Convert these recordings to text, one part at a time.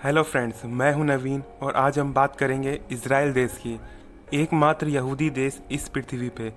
Hello friends, मैं हूं नवीन और आज हम बात करेंगे इज़राइल देश की। एकमात्र यहूदी देश इस पृथ्वी पे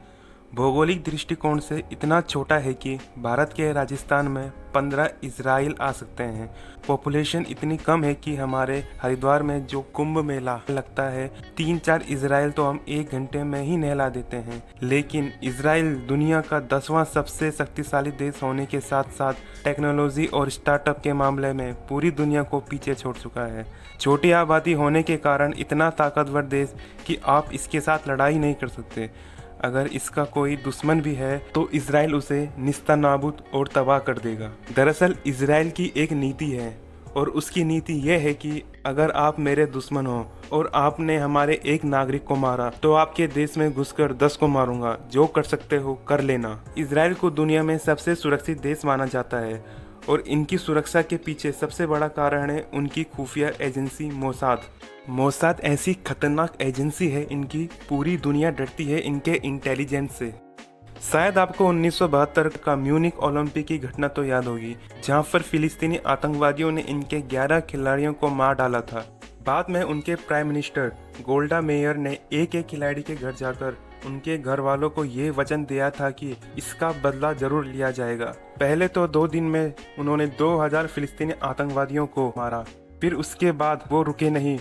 भौगोलिक दृष्टिकोण से इतना छोटा है कि भारत के राजस्थान में 15 इज़राइल आ सकते हैं। पॉपुलेशन इतनी कम है कि हमारे हरिद्वार में जो कुंभ मेला लगता है 3-4 इज़राइल तो हम 1 घंटे में ही नहला देते हैं। लेकिन इज़राइल दुनिया का 10वां सबसे शक्तिशाली देश होने के साथ साथ टेक्नोलॉजी और स्टार्टअप के मामले में पूरी दुनिया को पीछे छोड़ चुका है। छोटी आबादी होने के कारण इतना ताकतवर देश कि आप इसके साथ लड़ाई नहीं कर सकते। अगर इसका कोई दुश्मन भी है तो इज़राइल उसे निस्तानाबूद और तबाह कर देगा। दरअसल इज़राइल की एक नीति है और उसकी नीति यह है कि अगर आप मेरे दुश्मन हो और आपने हमारे एक नागरिक को मारा तो आपके देश में घुसकर 10 को मारूंगा। जो कर सकते हो कर लेना। इज़राइल को दुनिया में सबसे सुरक्षित देश माना जाता है और इनकी सुरक्षा के पीछे सबसे बड़ा कारण है उनकी खुफिया एजेंसी मोसाद। मोसाद ऐसी खतरनाक एजेंसी है, इनकी पूरी दुनिया डरती है इनके इंटेलिजेंस से। शायद आपको 1972 का म्यूनिक ओलंपिक की घटना तो याद होगी, जहां पर फिलिस्तीनी आतंकवादियों ने इनके 11 खिलाड़ियों को मार डाला था। बाद में उनके प्राइम मिनिस्टर गोल्डा मेयर ने एक एक खिलाड़ी के घर जाकर उनके घर वालों को ये वचन दिया था कि इसका बदला जरूर लिया जाएगा। पहले तो 2 दिन में उन्होंने 2000 फिलिस्तीनी आतंकवादियों को मारा। फिर उसके बाद वो रुके नहीं,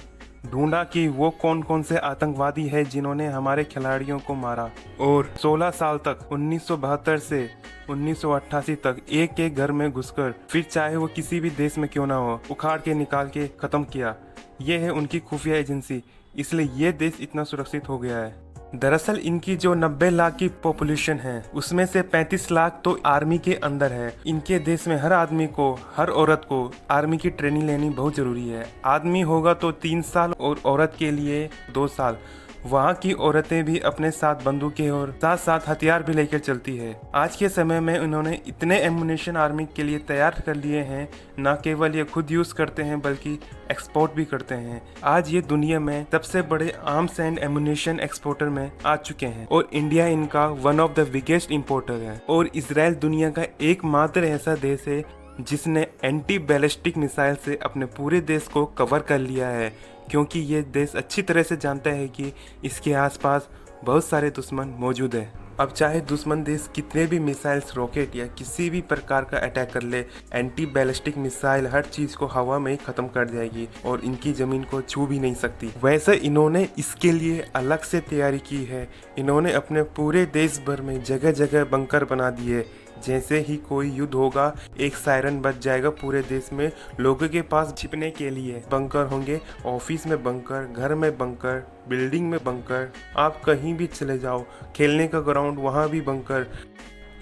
ढूंढा कि वो कौन कौन से आतंकवादी है जिन्होंने हमारे खिलाड़ियों को मारा। और 16 साल तक 1972 से 1988 तक एक एक घर में घुसकर, फिर चाहे वो किसी भी देश में क्यों ना हो, उखाड़ के निकाल के खत्म किया। ये है उनकी खुफिया एजेंसी, इसलिए ये देश इतना सुरक्षित हो गया है। दरअसल इनकी जो 90 लाख की पॉपुलेशन है उसमें से 35 लाख तो आर्मी के अंदर है। इनके देश में हर आदमी को, हर औरत को आर्मी की ट्रेनिंग लेनी बहुत जरूरी है। आदमी होगा तो 3 साल और औरत के लिए 2 साल। वहाँ की औरतें भी अपने साथ बंदूकें और साथ साथ हथियार भी लेकर चलती है। आज के समय में उन्होंने इतने एमुनेशन आर्मी के लिए तैयार कर लिए हैं, न केवल ये खुद यूज करते हैं बल्कि एक्सपोर्ट भी करते हैं। आज ये दुनिया में सबसे बड़े आर्म्स एंड एमुनेशन एक्सपोर्टर में आ चुके हैं और इंडिया इनका one of the biggest importer है। और इजराइल दुनिया का एकमात्र ऐसा देश है जिसने एंटी बैलिस्टिक मिसाइल से अपने पूरे देश को कवर कर लिया है, क्योंकि ये देश अच्छी तरह से जानता है कि इसके आसपास बहुत सारे दुश्मन मौजूद हैं। अब चाहे दुश्मन देश कितने भी मिसाइल्स, रॉकेट या किसी भी प्रकार का अटैक कर ले, एंटी बैलिस्टिक मिसाइल हर चीज़ को हवा में ही ख़त्म कर जाएगी और इनकी ज़मीन को छू भी नहीं सकती। वैसे इन्होंने इसके लिए अलग से तैयारी की है। इन्होंने अपने पूरे देश भर में जगह जगह बंकर बना दिए। जैसे ही कोई युद्ध होगा एक सायरन बज जाएगा पूरे देश में। लोगों के पास छिपने के लिए बंकर होंगे, ऑफिस में बंकर, घर में बंकर, बिल्डिंग में बंकर, आप कहीं भी चले जाओ, खेलने का ग्राउंड वहाँ भी बंकर।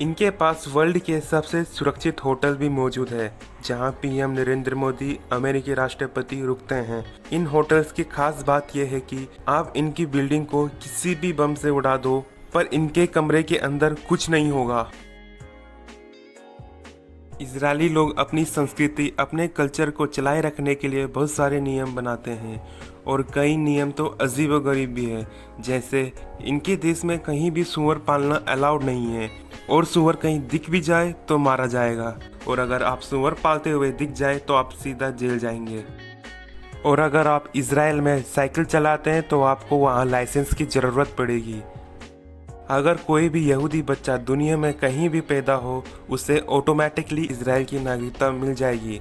इनके पास वर्ल्ड के सबसे सुरक्षित होटल भी मौजूद है जहां पीएम नरेंद्र मोदी, अमेरिकी राष्ट्रपति, रुकते हैं। इन होटल्स की खास बात यह है कि आप इनकी बिल्डिंग को किसी भी बम से उड़ा दो पर इनके कमरे के अंदर कुछ नहीं होगा। इजरायली लोग अपनी संस्कृति, अपने कल्चर को चलाए रखने के लिए बहुत सारे नियम बनाते हैं और कई नियम तो अजीबोगरीब भी है। जैसे इनके देश में कहीं भी सूअर पालना अलाउड नहीं है और सूअर कहीं दिख भी जाए तो मारा जाएगा, और अगर आप सूअर पालते हुए दिख जाए तो आप सीधा जेल जाएंगे। और अगर आप इजराइल में साइकिल चलाते हैं तो आपको वहाँ लाइसेंस की ज़रूरत पड़ेगी। अगर कोई भी यहूदी बच्चा दुनिया में कहीं भी पैदा हो उसे ऑटोमेटिकली इजराइल की नागरिकता मिल जाएगी।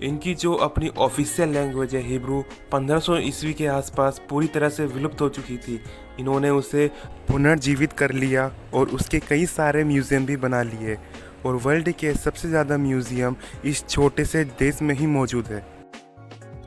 इनकी जो अपनी ऑफिशियल लैंग्वेज है हिब्रू, 1500 ईस्वी के आसपास पूरी तरह से विलुप्त हो चुकी थी। इन्होंने उसे पुनर्जीवित कर लिया और उसके कई सारे म्यूज़ियम भी बना लिए और वर्ल्ड के सबसे ज़्यादा म्यूज़ियम इस छोटे से देश में ही मौजूद है।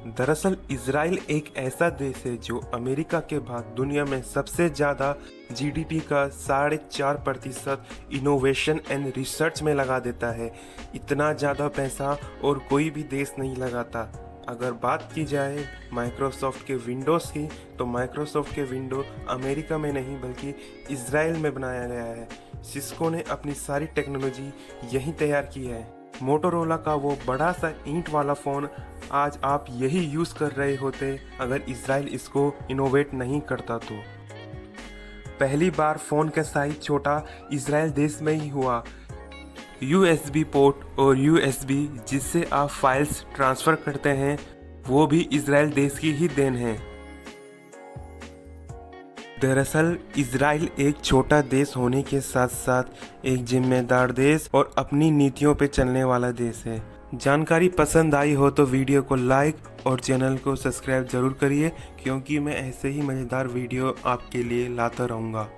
दरअसल इजराइल एक ऐसा देश है जो अमेरिका के बाद दुनिया में सबसे ज़्यादा जीडीपी का 4.5% इनोवेशन एंड रिसर्च में लगा देता है। इतना ज़्यादा पैसा और कोई भी देश नहीं लगाता। अगर बात की जाए माइक्रोसॉफ्ट के विंडोज़ की, तो माइक्रोसॉफ्ट के विंडो अमेरिका में नहीं बल्कि इजराइल में बनाया गया है। सिस्को ने अपनी सारी टेक्नोलॉजी यहीं तैयार की है। मोटोरोला का वो बड़ा सा ईंट वाला फ़ोन आज आप यही यूज़ कर रहे होते अगर इजराइल इसको इनोवेट नहीं करता तो। पहली बार फ़ोन का साइज छोटा इजराइल देश में ही हुआ। यूएसबी पोर्ट और यूएसबी जिससे आप फाइल्स ट्रांसफ़र करते हैं वो भी इजराइल देश की ही देन है। दरअसल इजराइल एक छोटा देश होने के साथ साथ एक जिम्मेदार देश और अपनी नीतियों पे चलने वाला देश है। जानकारी पसंद आई हो तो वीडियो को लाइक और चैनल को सब्सक्राइब जरूर करिए, क्योंकि मैं ऐसे ही मज़ेदार वीडियो आपके लिए लाता रहूँगा।